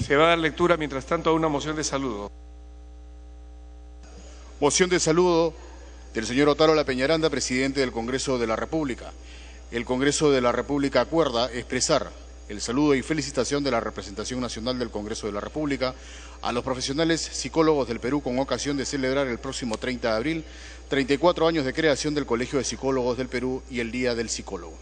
Se va a dar lectura, mientras tanto, a una moción de saludo. Moción de saludo del señor Otárola Peñaranda, presidente del Congreso de la República. El Congreso de la República acuerda expresar el saludo y felicitación de la representación nacional del Congreso de la República a los profesionales psicólogos del Perú con ocasión de celebrar el próximo 30 de abril 34 años de creación del Colegio de Psicólogos del Perú y el Día del Psicólogo.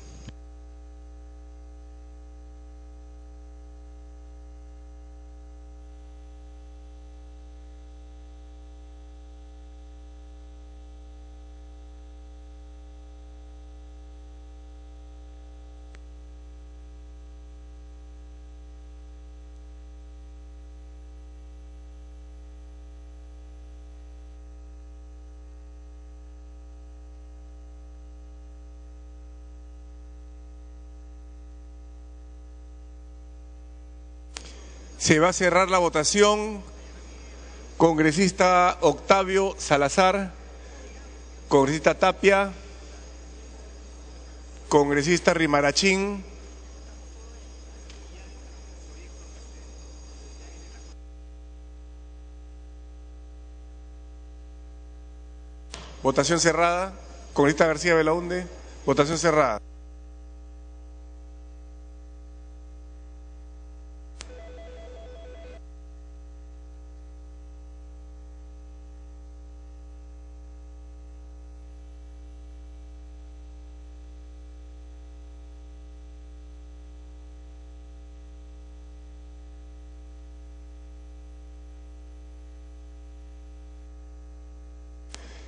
Se va a cerrar la votación. Congresista Octavio Salazar, congresista Tapia, congresista Rimarachín, votación cerrada. Congresista García Belaunde, votación cerrada.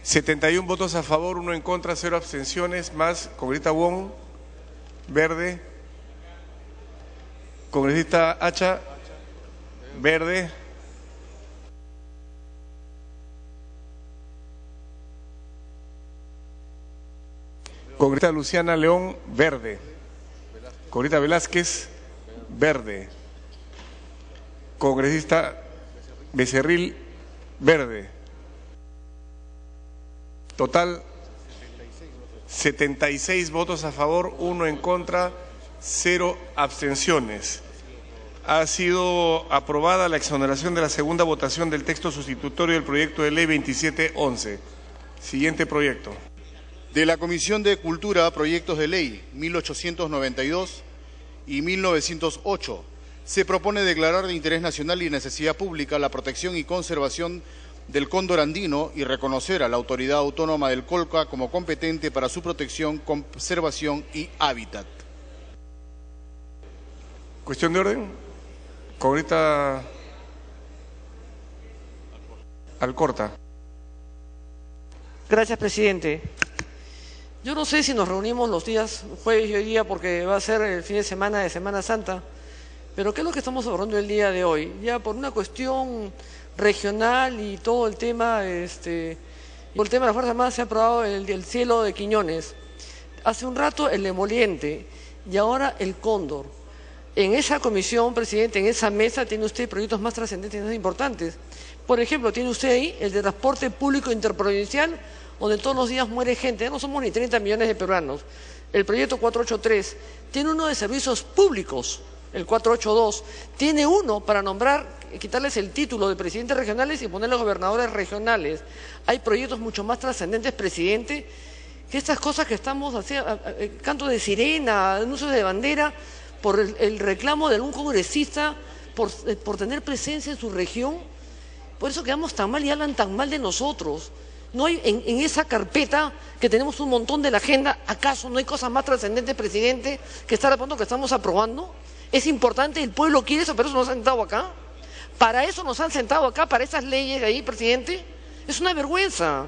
...71 votos a favor, 1 en contra, 0 abstenciones, más congresista Wong, verde, congresista Hacha, verde, congresista Luciana León, verde, congresista Velázquez, verde, congresista Becerril, verde. Total, 76 votos a favor, 1 en contra, 0 abstenciones. Ha sido aprobada la exoneración de la segunda votación del texto sustitutorio del proyecto de ley 2711. Siguiente proyecto. De la Comisión de Cultura, proyectos de ley 1892 y 1908. Se propone declarar de interés nacional y necesidad pública la protección y conservación del cóndor andino y reconocer a la Autoridad Autónoma del Colca como competente para su protección, conservación y hábitat. Cuestión de orden. Congresista Alcorta. Gracias, presidente. Yo no sé si nos reunimos los días jueves y hoy día porque va a ser el fin de Semana Santa, pero ¿qué es lo que estamos hablando el día de hoy? Ya por una cuestión regional y todo el tema, por el tema de las Fuerzas Armadas se ha aprobado el cielo de Quiñones. Hace un rato el emoliente y ahora el cóndor. En esa comisión, presidente, en esa mesa tiene usted proyectos más trascendentes y más importantes. Por ejemplo, tiene usted ahí el de transporte público interprovincial, donde todos los días muere gente, no somos ni 30 millones de peruanos. El proyecto 483 tiene uno de servicios públicos, el 482, tiene uno para nombrar, quitarles el título de presidentes regionales y ponerles gobernadores regionales. Hay proyectos mucho más trascendentes, presidente, que estas cosas que estamos haciendo, canto de sirena, anuncio de bandera, por el reclamo de algún congresista, por tener presencia en su región. Por eso quedamos tan mal y hablan tan mal de nosotros. No hay en esa carpeta que tenemos un montón de la agenda, ¿acaso no hay cosas más trascendentes, presidente, que estar a punto que estamos aprobando? Es importante, el pueblo quiere eso, pero eso nos han sentado acá. Para eso nos han sentado acá, para esas leyes de ahí, presidente. Es una vergüenza.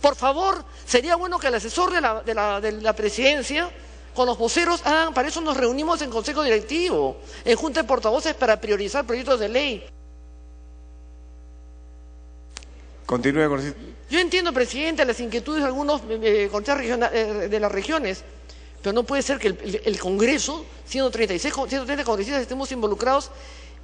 Por favor, sería bueno que el asesor de la presidencia, con los voceros, para eso nos reunimos en consejo directivo, en junta de portavoces para priorizar proyectos de ley. Continúe, congresista. Yo entiendo, presidente, las inquietudes de algunos de las regiones, pero no puede ser que el Congreso, siendo 30 congresistas, estemos involucrados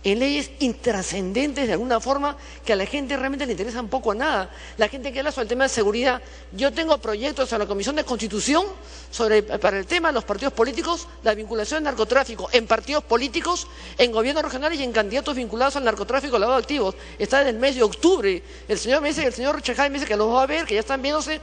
en leyes intrascendentes de alguna forma que a la gente realmente le interesan poco a nada. La gente que habla sobre el tema de seguridad. Yo tengo proyectos en la Comisión de Constitución para el tema de los partidos políticos, la vinculación del narcotráfico en partidos políticos, en gobiernos regionales y en candidatos vinculados al narcotráfico, al lavado de activos. Está desde el mes de octubre. El señor Chejade me dice que los va a ver, que ya están viéndose.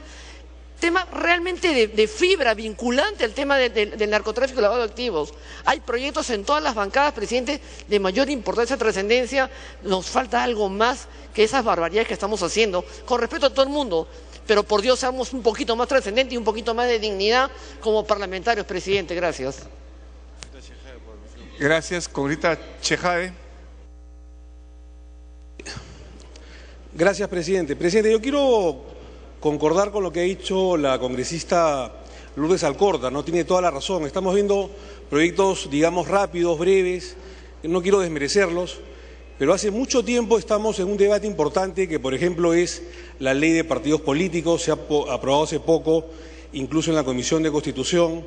Tema realmente de fibra vinculante al tema del narcotráfico y lavado de activos. Hay proyectos en todas las bancadas, presidente, de mayor importancia y trascendencia. Nos falta algo más que esas barbaridades que estamos haciendo, con respeto a todo el mundo, pero por Dios seamos un poquito más trascendentes y un poquito más de dignidad como parlamentarios, presidente. Gracias. Gracias, congresista Chejade. Gracias, presidente. Presidente, yo quiero concordar con lo que ha dicho la congresista Lourdes Alcorta, no tiene toda la razón. Estamos viendo proyectos, digamos, rápidos, breves, no quiero desmerecerlos, pero hace mucho tiempo estamos en un debate importante que, por ejemplo, es la ley de partidos políticos, se ha aprobado hace poco, incluso en la Comisión de Constitución,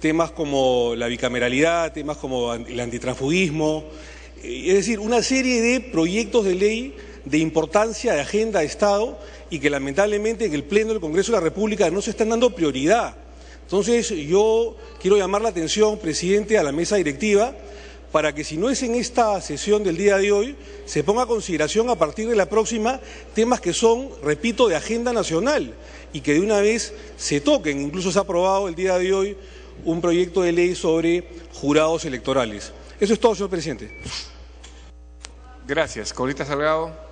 temas como la bicameralidad, temas como el antitransfugismo, es decir, una serie de proyectos de ley de importancia, de agenda de Estado, y que lamentablemente en el Pleno del Congreso de la República no se están dando prioridad. Entonces yo quiero llamar la atención, presidente, a la mesa directiva, para que si no es en esta sesión del día de hoy, se ponga a consideración a partir de la próxima temas que son, repito, de agenda nacional, y que de una vez se toquen. Incluso se ha aprobado el día de hoy un proyecto de ley sobre jurados electorales. Eso es todo, señor presidente. Gracias. Congresista Salgado.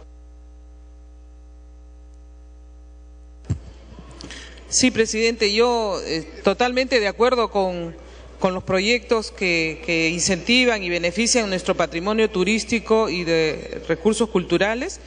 Sí, presidente, yo totalmente de acuerdo con los proyectos que incentivan y benefician nuestro patrimonio turístico y de recursos culturales,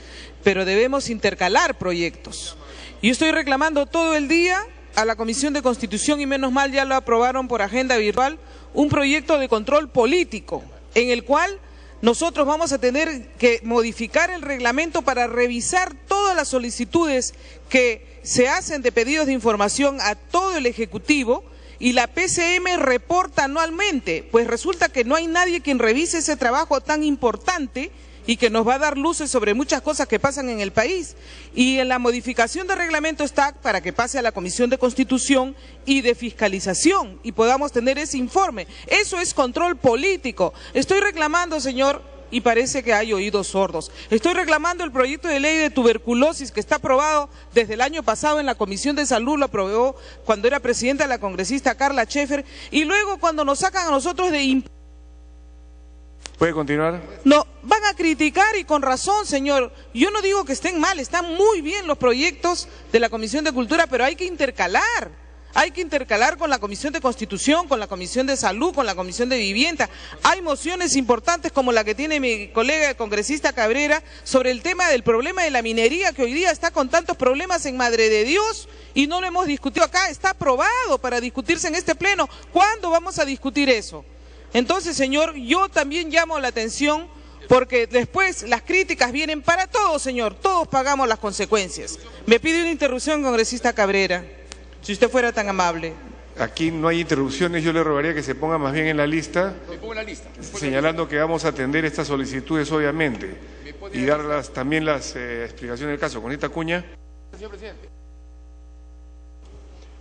pero debemos intercalar proyectos. Yo estoy reclamando todo el día a la Comisión de Constitución, y menos mal ya lo aprobaron por agenda virtual, un proyecto de control político, en el cual nosotros vamos a tener que modificar el reglamento para revisar todas las solicitudes que se hacen de pedidos de información a todo el Ejecutivo, y la PCM reporta anualmente. Pues resulta que no hay nadie quien revise ese trabajo tan importante y que nos va a dar luces sobre muchas cosas que pasan en el país. Y en la modificación del reglamento está para que pase a la Comisión de Constitución y de Fiscalización y podamos tener ese informe. Eso es control político. Estoy reclamando, señor, y parece que hay oídos sordos, estoy reclamando el proyecto de ley de tuberculosis que está aprobado desde el año pasado en la Comisión de Salud, lo aprobó cuando era presidenta la congresista Carla Scheffer, y luego cuando nos sacan a nosotros de... ¿Puede continuar? No, van a criticar, y con razón, señor. Yo no digo que estén mal, están muy bien los proyectos de la Comisión de Cultura, pero hay que intercalar. Hay que intercalar con la Comisión de Constitución, con la Comisión de Salud, con la Comisión de Vivienda. Hay mociones importantes como la que tiene mi colega el congresista Cabrera sobre el tema del problema de la minería, que hoy día está con tantos problemas en Madre de Dios y no lo hemos discutido acá. Está aprobado para discutirse en este pleno. ¿Cuándo vamos a discutir eso? Entonces, señor, yo también llamo la atención, porque después las críticas vienen para todos, señor. Todos pagamos las consecuencias. Me pide una interrupción, congresista Cabrera, si usted fuera tan amable. Aquí no hay interrupciones, yo le rogaría que se ponga más bien en la lista, señalando que vamos a atender estas solicitudes, obviamente, y dar también las explicaciones del caso. Congresista Acuña. Señor presidente.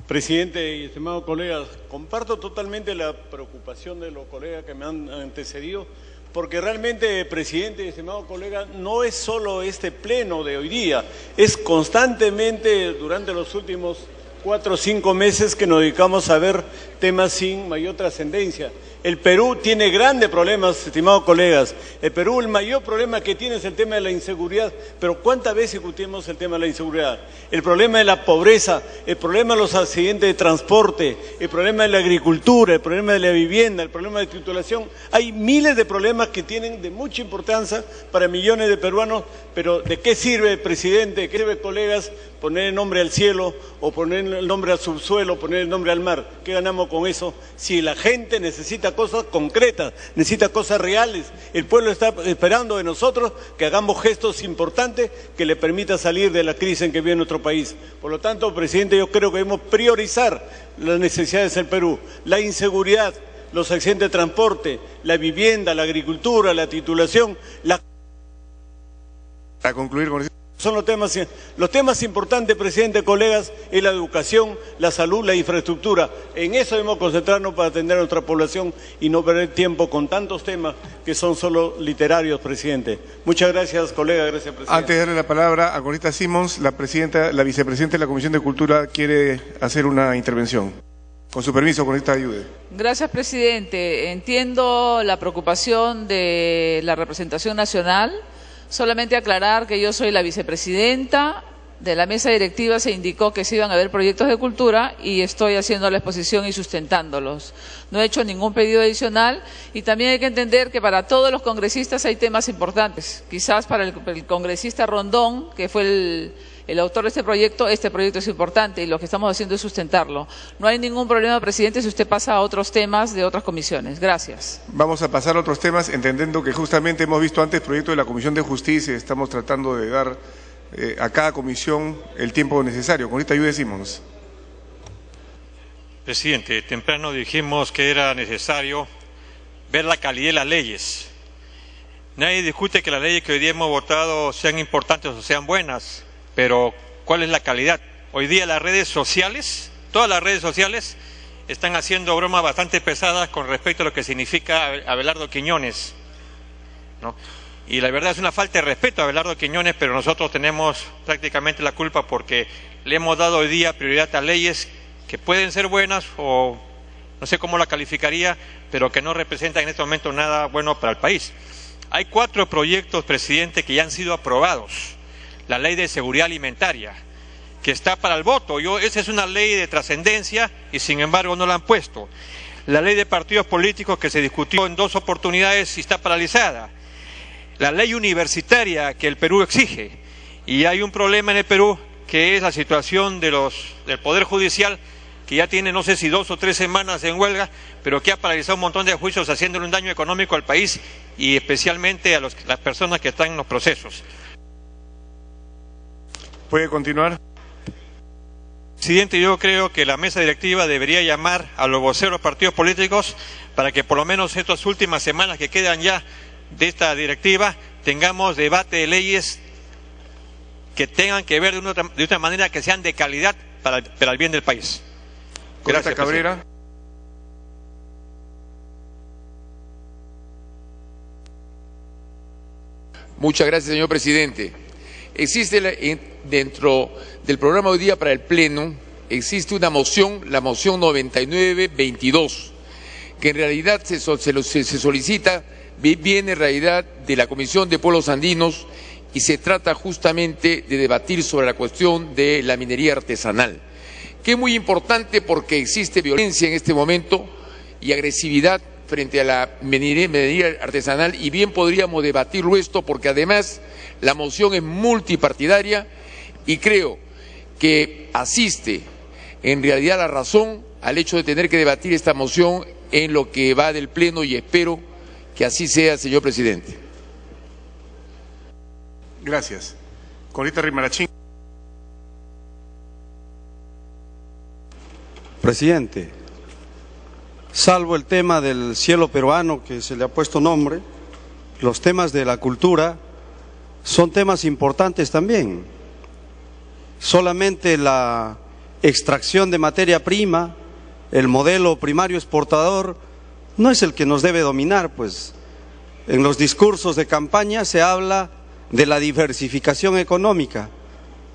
Presidente y estimados colegas, comparto totalmente la preocupación de los colegas que me han antecedido, porque realmente, presidente y estimados colegas, no es solo este pleno de hoy día, es constantemente durante los últimos 4 o 5 meses que nos dedicamos a ver temas sin mayor trascendencia. El Perú tiene grandes problemas, estimados colegas. El Perú, el mayor problema que tiene es el tema de la inseguridad. Pero ¿cuántas veces discutimos el tema de la inseguridad? El problema de la pobreza, el problema de los accidentes de transporte, el problema de la agricultura, el problema de la vivienda, el problema de titulación. Hay miles de problemas que tienen de mucha importancia para millones de peruanos, pero ¿de qué sirve, presidente, qué sirve, colegas, poner el nombre al cielo o poner el nombre al subsuelo, poner el nombre al mar? ¿Qué ganamos con eso? Si la gente necesita cosas concretas, necesita cosas reales. El pueblo está esperando de nosotros que hagamos gestos importantes que le permitan salir de la crisis en que vive nuestro país. Por lo tanto, presidente, yo creo que debemos priorizar las necesidades del Perú, la inseguridad, los accidentes de transporte, la vivienda, la agricultura, la titulación, Para concluir, congresista. son los temas importantes, presidente, colegas, es la educación, la salud, la infraestructura. En eso debemos concentrarnos para atender a nuestra población y no perder tiempo con tantos temas que son solo literarios, presidente. Muchas gracias, colega. Gracias, presidente. Antes de darle la palabra a congresista Simons, la vicepresidenta de la Comisión de Cultura quiere hacer una intervención. Con su permiso, congresista, ayude. Gracias, presidente. Entiendo la preocupación de la representación nacional. Solamente aclarar que yo soy la vicepresidenta de la mesa directiva, se indicó que se iban a haber proyectos de cultura y estoy haciendo la exposición y sustentándolos. No he hecho ningún pedido adicional y también hay que entender que para todos los congresistas hay temas importantes. Quizás para el congresista Rondón, que fue el autor de este proyecto es importante y lo que estamos haciendo es sustentarlo. No hay ningún problema, presidente, si usted pasa a otros temas de otras comisiones. Gracias. Vamos a pasar a otros temas, entendiendo que justamente hemos visto antes proyecto de la Comisión de Justicia, estamos tratando de dar a cada comisión el tiempo necesario. Congresista, ayude, Simons. Presidente, temprano dijimos que era necesario ver la calidad de las leyes. Nadie discute que las leyes que hoy día hemos votado sean importantes o sean buenas, pero ¿cuál es la calidad? Hoy día las redes sociales, todas las redes sociales, están haciendo bromas bastante pesadas con respecto a lo que significa Abelardo Quiñones, ¿no? Y la verdad es una falta de respeto a Abelardo Quiñones, pero nosotros tenemos prácticamente la culpa porque le hemos dado hoy día prioridad a leyes que pueden ser buenas o no sé cómo la calificaría, pero que no representan en este momento nada bueno para el país. Hay 4 proyectos, presidente, que ya han sido aprobados. La ley de seguridad alimentaria, que está para el voto. Esa es una ley de trascendencia y sin embargo no la han puesto. La ley de partidos políticos, que se discutió en 2 oportunidades y está paralizada. La ley universitaria que el Perú exige. Y hay un problema en el Perú, que es la situación del Poder Judicial, que ya tiene no sé si 2 o 3 semanas en huelga, pero que ha paralizado un montón de juicios, haciéndole un daño económico al país y especialmente a las personas que están en los procesos. ¿Puede continuar? Presidente, yo creo que la mesa directiva debería llamar a los voceros de los partidos políticos para que por lo menos estas últimas semanas que quedan ya de esta directiva tengamos debate de leyes que tengan que ver de una manera que sean de calidad para el bien del país. Gracias, Cabrera. Muchas gracias, señor presidente. Existe dentro del programa hoy día para el Pleno, existe una moción, la moción 9922, que en realidad se solicita, viene en realidad de la Comisión de Pueblos Andinos y se trata justamente de debatir sobre la cuestión de la minería artesanal, que es muy importante porque existe violencia en este momento y agresividad frente a la minería artesanal y bien podríamos debatirlo esto porque además la moción es multipartidaria y creo que asiste en realidad la razón al hecho de tener que debatir esta moción en lo que va del Pleno y espero que así sea, señor presidente. Gracias. Congresista Rimarachín. Presidente, salvo el tema del cielo peruano que se le ha puesto nombre, los temas de la cultura son temas importantes también. Solamente la extracción de materia prima, el modelo primario exportador, no es el que nos debe dominar, pues en los discursos de campaña se habla de la diversificación económica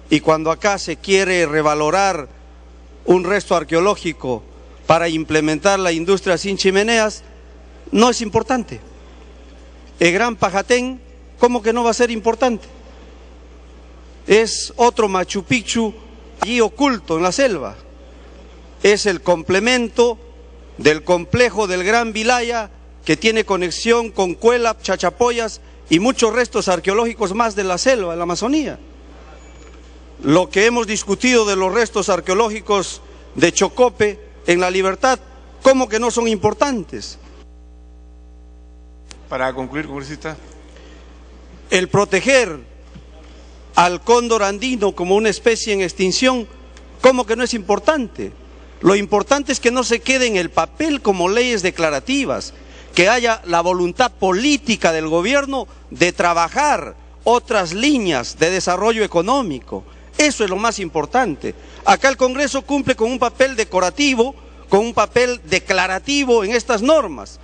y cuando acá se quiere revalorar un resto arqueológico para implementar la industria sin chimeneas, no es importante. El Gran Pajatén, ¿cómo que no va a ser importante? Es otro Machu Picchu allí oculto en la selva. Es el complemento del complejo del Gran Vilaya que tiene conexión con Cuelap, Chachapoyas y muchos restos arqueológicos más de la selva, de la Amazonía. Lo que hemos discutido de los restos arqueológicos de Chocope en La Libertad, ¿cómo que no son importantes? Para concluir, congresista. El proteger al cóndor andino como una especie en extinción, ¿cómo que no es importante? Lo importante es que no se quede en el papel como leyes declarativas, que haya la voluntad política del gobierno de trabajar otras líneas de desarrollo económico. Eso es lo más importante. Acá el Congreso cumple con un papel decorativo, con un papel declarativo en estas normas,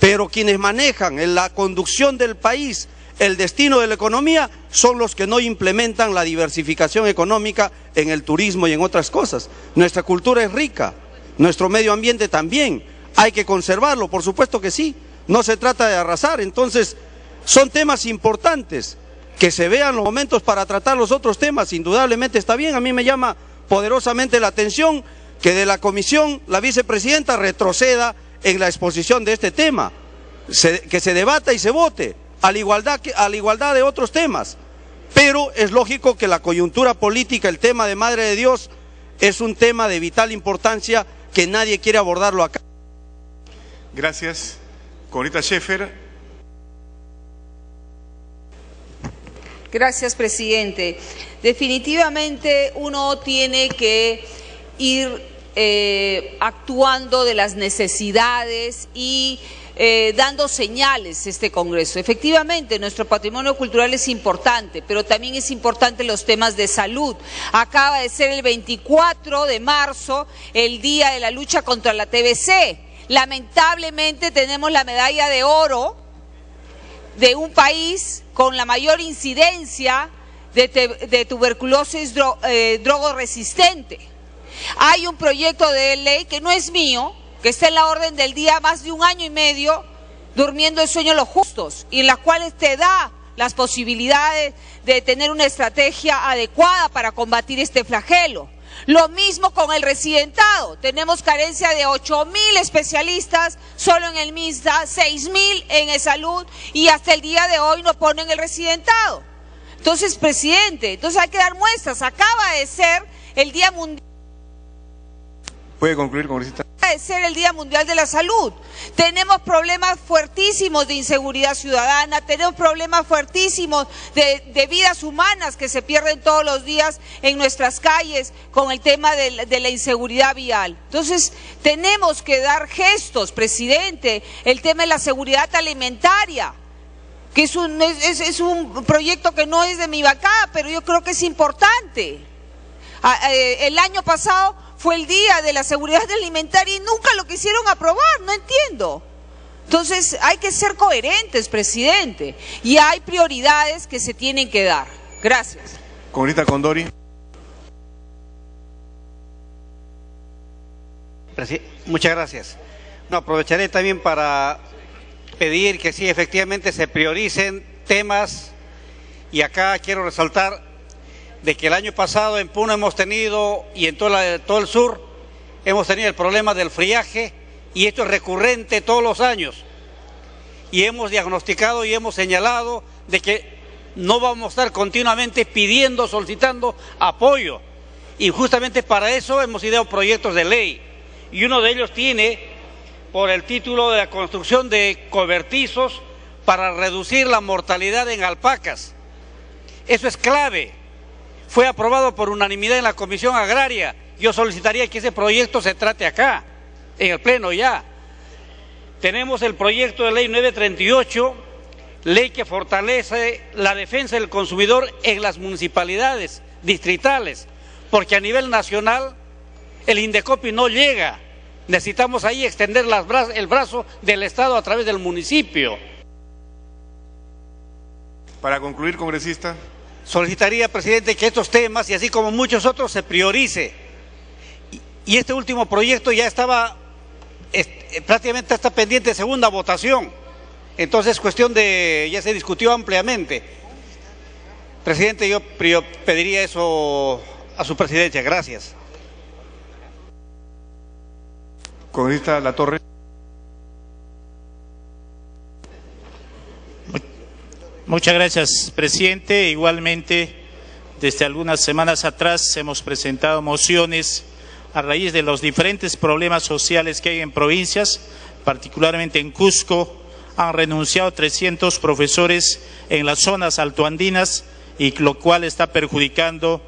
pero quienes manejan en la conducción del país el destino de la economía son los que no implementan la diversificación económica en el turismo y en otras cosas. Nuestra cultura es rica, nuestro medio ambiente también, hay que conservarlo, por supuesto que sí, no se trata de arrasar. Entonces son temas importantes, que se vean los momentos para tratar los otros temas, indudablemente está bien. A mí me llama poderosamente la atención que de la comisión la vicepresidenta retroceda en la exposición de este tema, que se debata y se vote, a la igualdad de otros temas, pero es lógico que la coyuntura política, el tema de Madre de Dios, es un tema de vital importancia que nadie quiere abordarlo acá. Gracias. Corita Schaeffer. Gracias, presidente. Definitivamente uno tiene que ir actuando de las necesidades y dando señales este Congreso. Efectivamente, nuestro patrimonio cultural es importante, pero también es importante los temas de salud. Acaba de ser el 24 de marzo el Día de la Lucha contra la TBC. Lamentablemente tenemos la medalla de oro de un país con la mayor incidencia de tuberculosis drogoresistente. Hay un proyecto de ley que no es mío, que está en la orden del día más de 1 año y medio, durmiendo el sueño de los justos, y en las cuales te da las posibilidades de tener una estrategia adecuada para combatir este flagelo. Lo mismo con el residentado, tenemos carencia de 8.000 especialistas solo en el MINSA, 6.000 en el salud, y hasta el día de hoy no ponen el residentado. Entonces, presidente, hay que dar muestras. Acaba de ser el Día Mundial. Puede concluir, congresista. De ser el Día Mundial de la Salud. Tenemos problemas fuertísimos de inseguridad ciudadana, tenemos problemas fuertísimos de vidas humanas que se pierden todos los días en nuestras calles con el tema de la inseguridad vial. Entonces, tenemos que dar gestos, presidente, el tema de la seguridad alimentaria, que es un proyecto que no es de mi bancada, pero yo creo que es importante. El año pasado fue el Día de la Seguridad Alimentaria y nunca lo quisieron aprobar, no entiendo. Entonces hay que ser coherentes, presidente, y hay prioridades que se tienen que dar. Gracias. Congresista Condori. Muchas gracias. No, aprovecharé también para pedir que sí, efectivamente se prioricen temas, y acá quiero resaltar de que el año pasado en Puno hemos tenido, y en todo el sur, hemos tenido el problema del friaje, y esto es recurrente todos los años. Y hemos diagnosticado y hemos señalado de que no vamos a estar continuamente pidiendo, solicitando apoyo. Y justamente para eso hemos ideado proyectos de ley. Y uno de ellos tiene por el título de la construcción de cobertizos para reducir la mortalidad en alpacas. Eso es clave. Fue aprobado por unanimidad en la Comisión Agraria. Yo solicitaría que ese proyecto se trate acá, en el Pleno ya. Tenemos el proyecto de ley 938, ley que fortalece la defensa del consumidor en las municipalidades distritales, porque a nivel nacional el Indecopi no llega. Necesitamos ahí extender el brazo del Estado a través del municipio. Para concluir, congresista. Solicitaría, presidente, que estos temas, y así como muchos otros, se priorice. Y este último proyecto ya estaba, prácticamente está pendiente de segunda votación. Entonces, ya se discutió ampliamente. Presidente, yo pediría eso a su presidencia. Gracias. Congresista Latorre. Muchas gracias, presidente. Igualmente, desde algunas semanas atrás hemos presentado mociones a raíz de los diferentes problemas sociales que hay en provincias, particularmente en Cusco. Han renunciado 300 profesores en las zonas altoandinas, y lo cual está perjudicando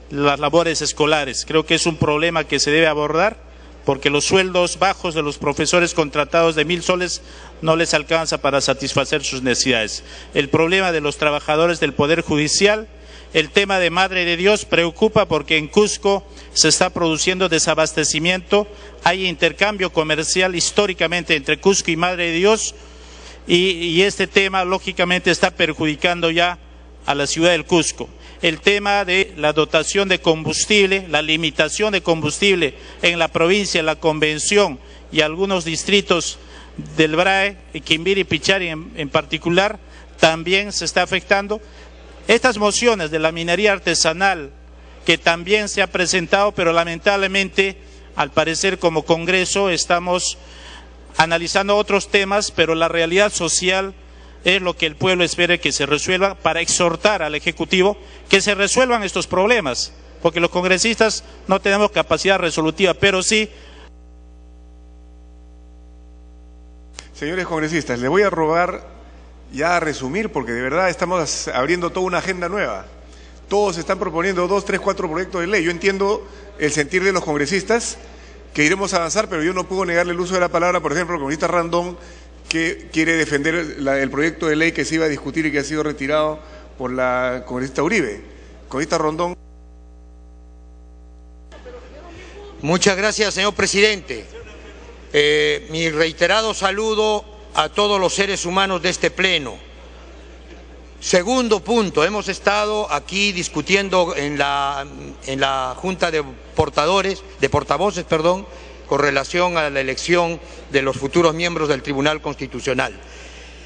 las labores escolares. Creo que es un problema que se debe abordar porque los sueldos bajos de los profesores contratados de 1.000 soles no les alcanza para satisfacer sus necesidades. El problema de los trabajadores del Poder Judicial, el tema de Madre de Dios preocupa porque en Cusco se está produciendo desabastecimiento, hay intercambio comercial históricamente entre Cusco y Madre de Dios y este tema lógicamente está perjudicando ya a la ciudad del Cusco. El tema de la dotación de combustible, la limitación de combustible en la provincia, la Convención y algunos distritos del BRAE, Quimbiri y Pichari en particular, también se está afectando. Estas mociones de la minería artesanal que también se ha presentado, pero lamentablemente, al parecer como Congreso estamos analizando otros temas, pero la realidad social es lo que el pueblo espera que se resuelva para exhortar al Ejecutivo que se resuelvan estos problemas, porque los congresistas no tenemos capacidad resolutiva, pero sí. Señores congresistas, les voy a rogar ya a resumir, porque de verdad estamos abriendo toda una agenda nueva. Todos están proponiendo 2, 3, 4 proyectos de ley. Yo entiendo el sentir de los congresistas, que iremos a avanzar, pero yo no puedo negarle el uso de la palabra, por ejemplo, al congresista Randón, que quiere defender el proyecto de ley que se iba a discutir y que ha sido retirado por la congresista Uribe. Congresista Rondón. Muchas gracias, señor presidente. Mi reiterado saludo a todos los seres humanos de este pleno. Segundo punto, hemos estado aquí discutiendo en la Junta de Portavoces, con relación a la elección de los futuros miembros del Tribunal Constitucional.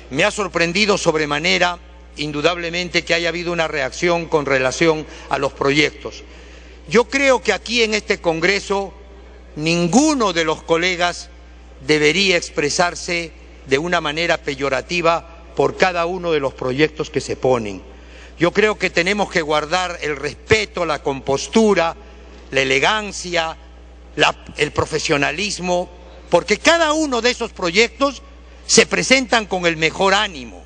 Me ha sorprendido sobremanera, indudablemente, que haya habido una reacción con relación a los proyectos. Yo creo que aquí en este Congreso ninguno de los colegas debería expresarse de una manera peyorativa por cada uno de los proyectos que se ponen. Yo creo que tenemos que guardar el respeto, la compostura, la elegancia, el profesionalismo, porque cada uno de esos proyectos se presentan con el mejor ánimo.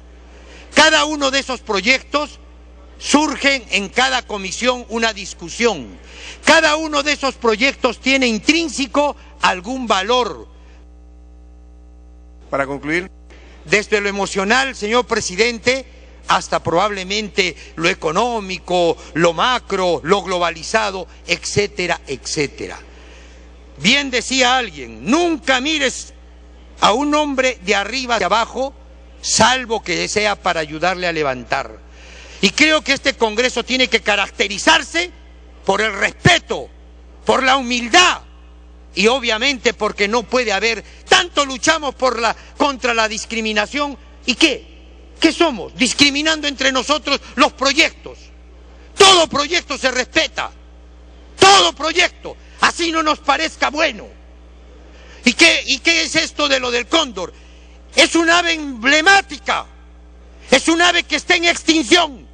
Cada uno de esos proyectos surgen en cada comisión una discusión. Cada uno de esos proyectos tiene intrínseco algún valor. Para concluir. Desde lo emocional, señor presidente, hasta probablemente lo económico, lo macro, lo globalizado, etcétera, etcétera. Bien decía alguien, nunca mires a un hombre de arriba hacia abajo, salvo que sea para ayudarle a levantar. Y creo que este Congreso tiene que caracterizarse por el respeto, por la humildad y obviamente porque no puede haber, tanto luchamos contra la discriminación y ¿qué somos? Discriminando entre nosotros los proyectos. Todo proyecto se respeta, todo proyecto, así no nos parezca bueno. ¿Y qué es esto de lo del cóndor? Es un ave emblemática, es un ave que está en extinción,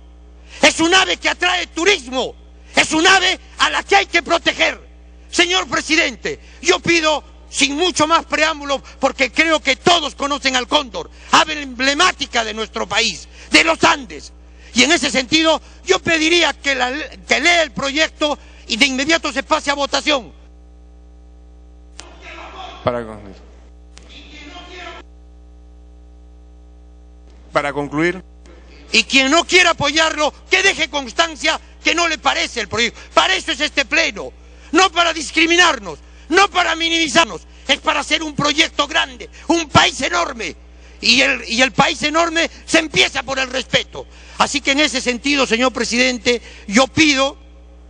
es un ave que atrae turismo, es un ave a la que hay que proteger. Señor presidente, yo pido, sin mucho más preámbulo, porque creo que todos conocen al cóndor, ave emblemática de nuestro país, de los Andes, y en ese sentido yo pediría que lea el proyecto y de inmediato se pase a votación. Para concluir. Y quien no quiera apoyarlo, que deje constancia que no le parece el proyecto. Para eso es este pleno, no para discriminarnos, no para minimizarnos, es para hacer un proyecto grande, un país enorme. Y el país enorme se empieza por el respeto. Así que en ese sentido, señor presidente, yo pido,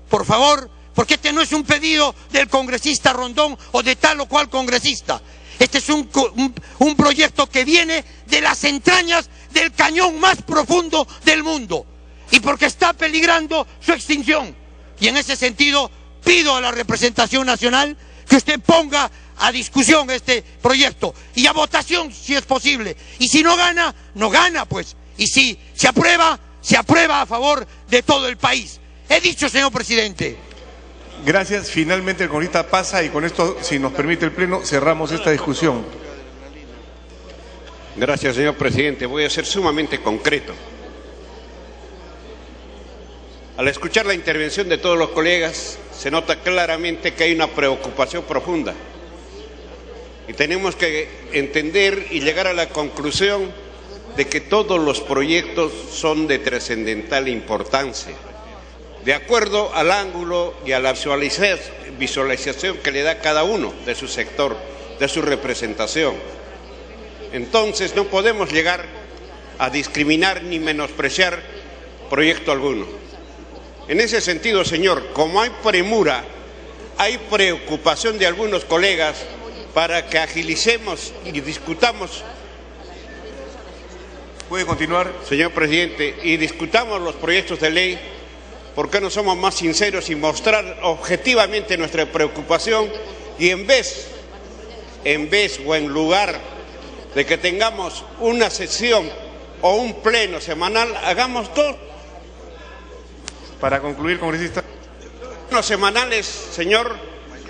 por favor, porque este no es un pedido del congresista Rondón o de tal o cual congresista. Este es un proyecto que viene de las entrañas del cañón más profundo del mundo y porque está peligrando su extinción. Y en ese sentido pido a la representación nacional que usted ponga a discusión este proyecto y a votación si es posible. Y si no gana, no gana pues. Y si se aprueba a favor de todo el país. He dicho, señor presidente. Gracias. Finalmente el congresista pasa y con esto, si nos permite el Pleno, cerramos esta discusión. Gracias, señor presidente. Voy a ser sumamente concreto. Al escuchar la intervención de todos los colegas, se nota claramente que hay una preocupación profunda Y tenemos que entender y llegar a la conclusión de que todos los proyectos son de trascendental importancia, de acuerdo al ángulo y a la visualización que le da cada uno de su sector, de su representación. Entonces no podemos llegar a discriminar ni menospreciar proyecto alguno. En ese sentido, señor, como hay premura, hay preocupación de algunos colegas para que agilicemos y discutamos. ¿Puede continuar? Señor presidente, y discutamos los proyectos de ley, ¿por qué no somos más sinceros y mostrar objetivamente nuestra preocupación? Y en lugar de que tengamos una sesión o un pleno semanal, hagamos dos. Para concluir, congresista. Los semanales, señor,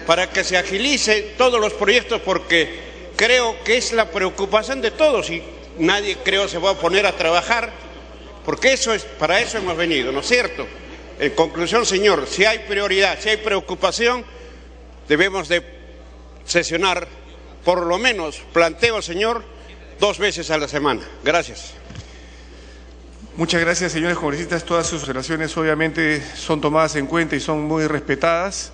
para que se agilice todos los proyectos, porque creo que es la preocupación de todos y nadie, creo, se va a poner a trabajar, porque para eso hemos venido, ¿no es cierto? En conclusión, señor, si hay prioridad, si hay preocupación, debemos de sesionar, por lo menos, planteo, señor, 2 veces a la semana. Gracias. Muchas gracias, señores congresistas. Todas sus observaciones obviamente son tomadas en cuenta y son muy respetadas.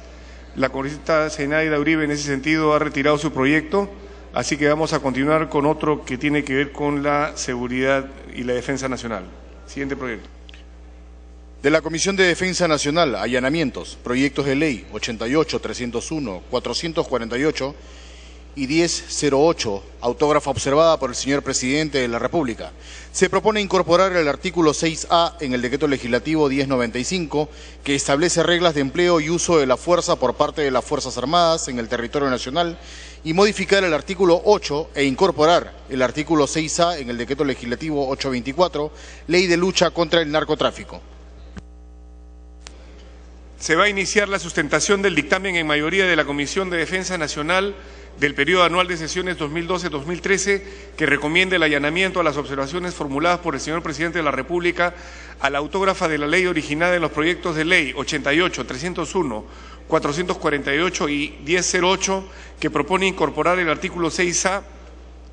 La congresista Zenaida Uribe en ese sentido ha retirado su proyecto, así que vamos a continuar con otro que tiene que ver con la seguridad y la defensa nacional. Siguiente proyecto. De la Comisión de Defensa Nacional, allanamientos, proyectos de ley 88, 301, 448 y 1008, autógrafa observada por el señor Presidente de la República. Se propone incorporar el artículo 6A en el Decreto Legislativo 1095, que establece reglas de empleo y uso de la fuerza por parte de las Fuerzas Armadas en el territorio nacional, y modificar el artículo 8 e incorporar el artículo 6A en el Decreto Legislativo 824, Ley de Lucha contra el Narcotráfico. Se va a iniciar la sustentación del dictamen en mayoría de la Comisión de Defensa Nacional del periodo anual de sesiones 2012-2013, que recomienda el allanamiento a las observaciones formuladas por el señor Presidente de la República a la autógrafa de la ley originada en los proyectos de ley 88, 301, 448 y 1008, que propone incorporar el artículo 6A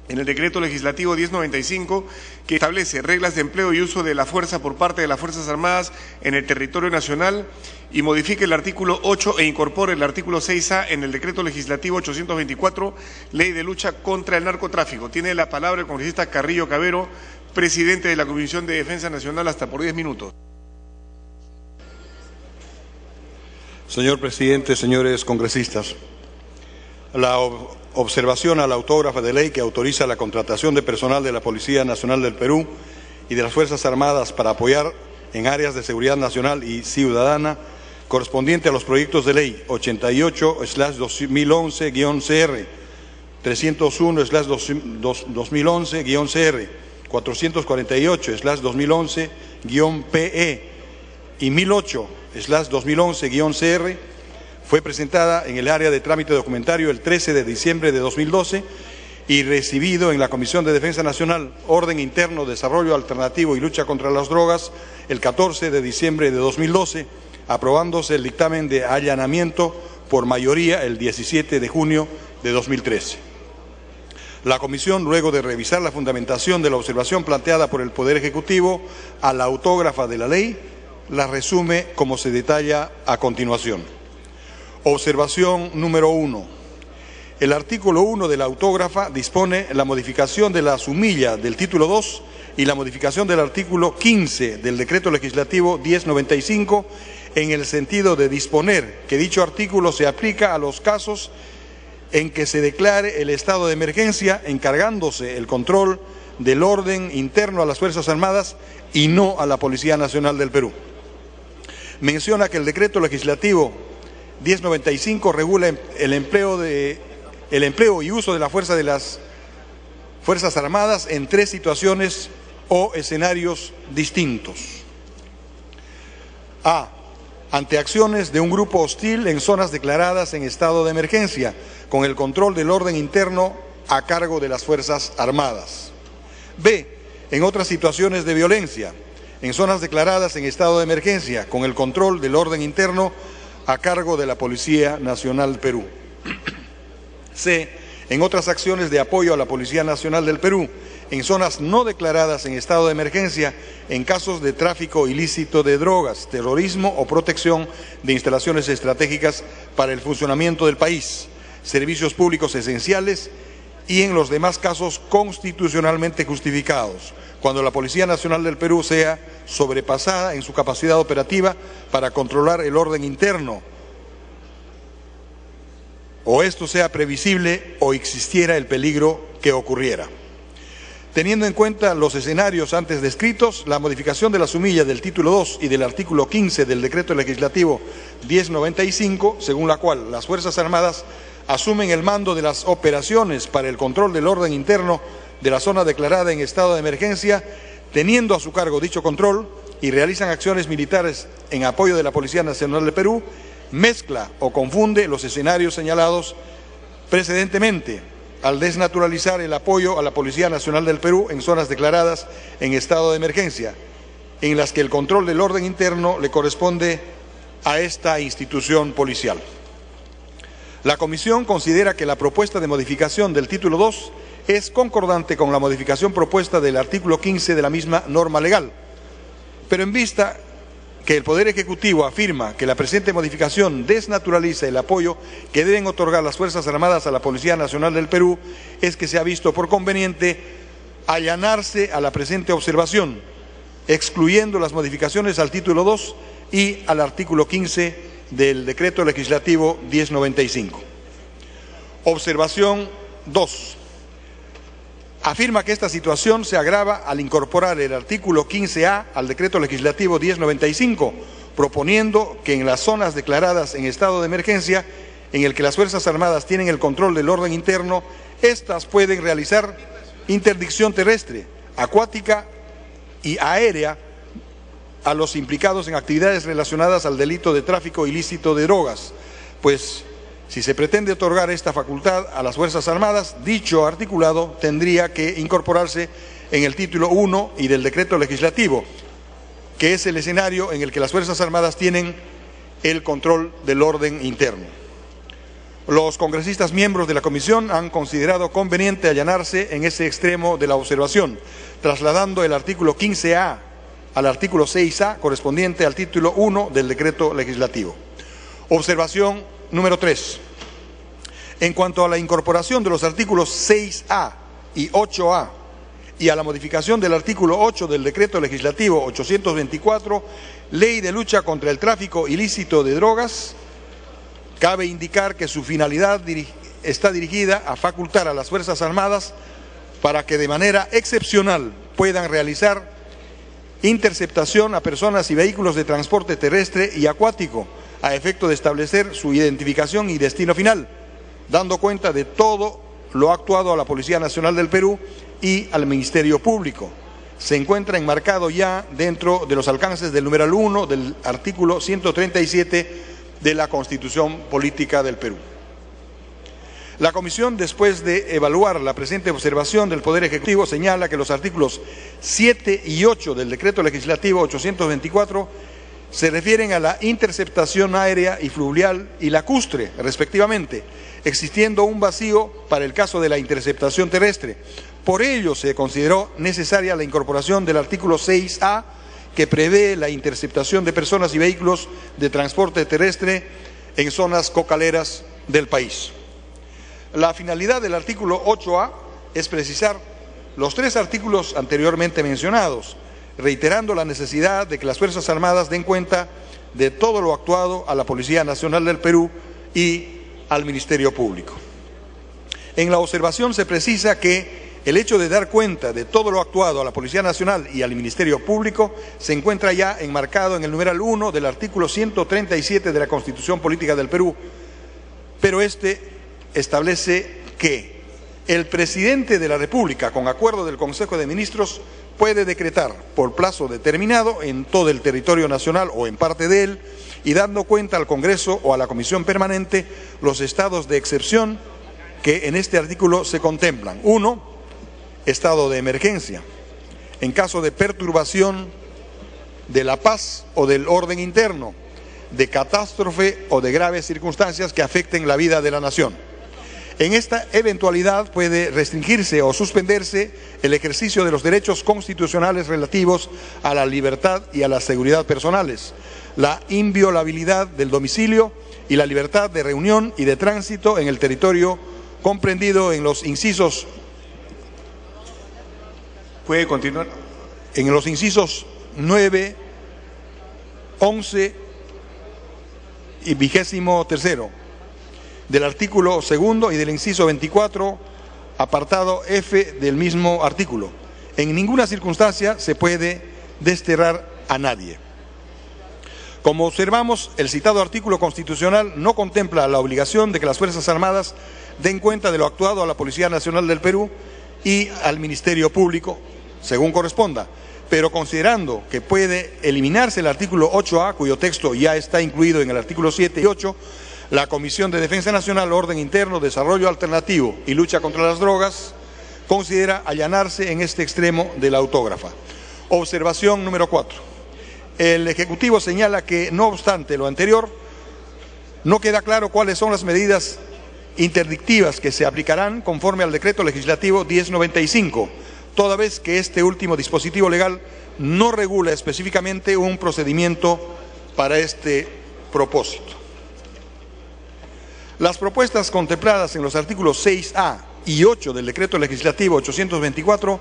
en el Decreto Legislativo 1095, que establece reglas de empleo y uso de la fuerza por parte de las Fuerzas Armadas en el territorio nacional, y modifique el artículo 8 e incorpore el artículo 6A en el Decreto Legislativo 824, Ley de Lucha contra el Narcotráfico. Tiene la palabra el congresista Carrillo Cabero, presidente de la Comisión de Defensa Nacional, hasta por 10 minutos. Señor presidente, señores congresistas, la observación a la autógrafa de ley que autoriza la contratación de personal de la Policía Nacional del Perú y de las Fuerzas Armadas para apoyar en áreas de seguridad nacional y ciudadana, correspondiente a los proyectos de ley 88/2011-CR, 301/2011-CR, 448/2011-PE y 1008/2011-CR, fue presentada en el área de trámite documentario el 13 de diciembre de 2012 y recibido en la Comisión de Defensa Nacional, Orden Interno, Desarrollo Alternativo y Lucha contra las Drogas el 14 de diciembre de 2012, aprobándose el dictamen de allanamiento por mayoría el 17 de junio de 2013. La Comisión, luego de revisar la fundamentación de la observación planteada por el Poder Ejecutivo a la autógrafa de la ley, la resume como se detalla a continuación. Observación número 1. El artículo 1 de la autógrafa dispone la modificación de la sumilla del título 2 y la modificación del artículo 15 del Decreto Legislativo 1095 en el sentido de disponer que dicho artículo se aplica a los casos en que se declare el estado de emergencia, encargándose el control del orden interno a las Fuerzas Armadas y no a la Policía Nacional del Perú. Menciona que el Decreto Legislativo 1095 regula el empleo y uso de la fuerza de las Fuerzas Armadas en 3 situaciones o escenarios distintos. A. Ante acciones de un grupo hostil en zonas declaradas en estado de emergencia, con el control del orden interno a cargo de las Fuerzas Armadas. B. En otras situaciones de violencia, en zonas declaradas en estado de emergencia, con el control del orden interno a cargo de la Policía Nacional del Perú. C. en otras acciones de apoyo a la Policía Nacional del Perú, en zonas no declaradas en estado de emergencia, en casos de tráfico ilícito de drogas, terrorismo o protección de instalaciones estratégicas para el funcionamiento del país, servicios públicos esenciales y en los demás casos constitucionalmente justificados, cuando la Policía Nacional del Perú sea sobrepasada en su capacidad operativa para controlar el orden interno, o esto sea previsible o existiera el peligro que ocurriera. Teniendo en cuenta los escenarios antes descritos, la modificación de la sumilla del título 2 y del artículo 15 del Decreto Legislativo 1095, según la cual las Fuerzas Armadas asumen el mando de las operaciones para el control del orden interno de la zona declarada en estado de emergencia, teniendo a su cargo dicho control y realizan acciones militares en apoyo de la Policía Nacional del Perú, mezcla o confunde los escenarios señalados precedentemente al desnaturalizar el apoyo a la Policía Nacional del Perú en zonas declaradas en estado de emergencia, en las que el control del orden interno le corresponde a esta institución policial. La Comisión considera que la propuesta de modificación del título 2 es concordante con la modificación propuesta del artículo 15 de la misma norma legal, pero en vista que el Poder Ejecutivo afirma que la presente modificación desnaturaliza el apoyo que deben otorgar las Fuerzas Armadas a la Policía Nacional del Perú, es que se ha visto por conveniente allanarse a la presente observación, excluyendo las modificaciones al título 2 y al artículo 15 del Decreto Legislativo 1095. Observación 2. Afirma que esta situación se agrava al incorporar el artículo 15A al Decreto Legislativo 1095, proponiendo que en las zonas declaradas en estado de emergencia, en el que las Fuerzas Armadas tienen el control del orden interno, éstas pueden realizar interdicción terrestre, acuática y aérea a los implicados en actividades relacionadas al delito de tráfico ilícito de drogas, pues si se pretende otorgar esta facultad a las Fuerzas Armadas, dicho articulado tendría que incorporarse en el título 1 y del decreto legislativo, que es el escenario en el que las Fuerzas Armadas tienen el control del orden interno. Los congresistas miembros de la Comisión han considerado conveniente allanarse en ese extremo de la observación, trasladando el artículo 15A al artículo 6A correspondiente al título 1 del decreto legislativo. Observación número 3. En cuanto a la incorporación de los artículos 6A y 8A y a la modificación del artículo 8 del Decreto Legislativo 824, Ley de Lucha contra el Tráfico Ilícito de Drogas, cabe indicar que su finalidad está dirigida a facultar a las Fuerzas Armadas para que de manera excepcional puedan realizar interceptación a personas y vehículos de transporte terrestre y acuático, a efecto de establecer su identificación y destino final, dando cuenta de todo lo actuado a la Policía Nacional del Perú y al Ministerio Público. Se encuentra enmarcado ya dentro de los alcances del numeral 1 del artículo 137 de la Constitución Política del Perú. La Comisión, después de evaluar la presente observación del Poder Ejecutivo, señala que los artículos 7 y 8 del Decreto Legislativo 824 se refieren a la interceptación aérea y fluvial y lacustre, respectivamente, existiendo un vacío para el caso de la interceptación terrestre. Por ello, se consideró necesaria la incorporación del artículo 6A, que prevé la interceptación de personas y vehículos de transporte terrestre en zonas cocaleras del país. La finalidad del artículo 8A es precisar los 3 artículos anteriormente mencionados, reiterando la necesidad de que las Fuerzas Armadas den cuenta de todo lo actuado a la Policía Nacional del Perú y al Ministerio Público. En la observación se precisa que el hecho de dar cuenta de todo lo actuado a la Policía Nacional y al Ministerio Público se encuentra ya enmarcado en el numeral 1 del artículo 137 de la Constitución Política del Perú, pero este establece que el Presidente de la República, con acuerdo del Consejo de Ministros, puede decretar por plazo determinado en todo el territorio nacional o en parte de él, y dando cuenta al Congreso o a la Comisión Permanente los estados de excepción que en este artículo se contemplan. 1. Estado de emergencia, en caso de perturbación de la paz o del orden interno, de catástrofe o de graves circunstancias que afecten la vida de la nación. En esta eventualidad puede restringirse o suspenderse el ejercicio de los derechos constitucionales relativos a la libertad y a la seguridad personales, la inviolabilidad del domicilio y la libertad de reunión y de tránsito en el territorio comprendido en los incisos. ¿Puede continuar? En los incisos 9, 11 y 23º del artículo 2 y del inciso 24, apartado F del mismo artículo. En ninguna circunstancia se puede desterrar a nadie. Como observamos, el citado artículo constitucional no contempla la obligación de que las Fuerzas Armadas den cuenta de lo actuado a la Policía Nacional del Perú y al Ministerio Público, según corresponda, pero considerando que puede eliminarse el artículo 8A, cuyo texto ya está incluido en el artículo 7 y 8, la Comisión de Defensa Nacional, Orden Interno, Desarrollo Alternativo y Lucha contra las Drogas considera allanarse en este extremo de la autógrafa. Observación número 4. El Ejecutivo señala que, no obstante lo anterior, no queda claro cuáles son las medidas interdictivas que se aplicarán conforme al Decreto Legislativo 1095, toda vez que este último dispositivo legal no regula específicamente un procedimiento para este propósito. Las propuestas contempladas en los artículos 6A y 8 del Decreto Legislativo 824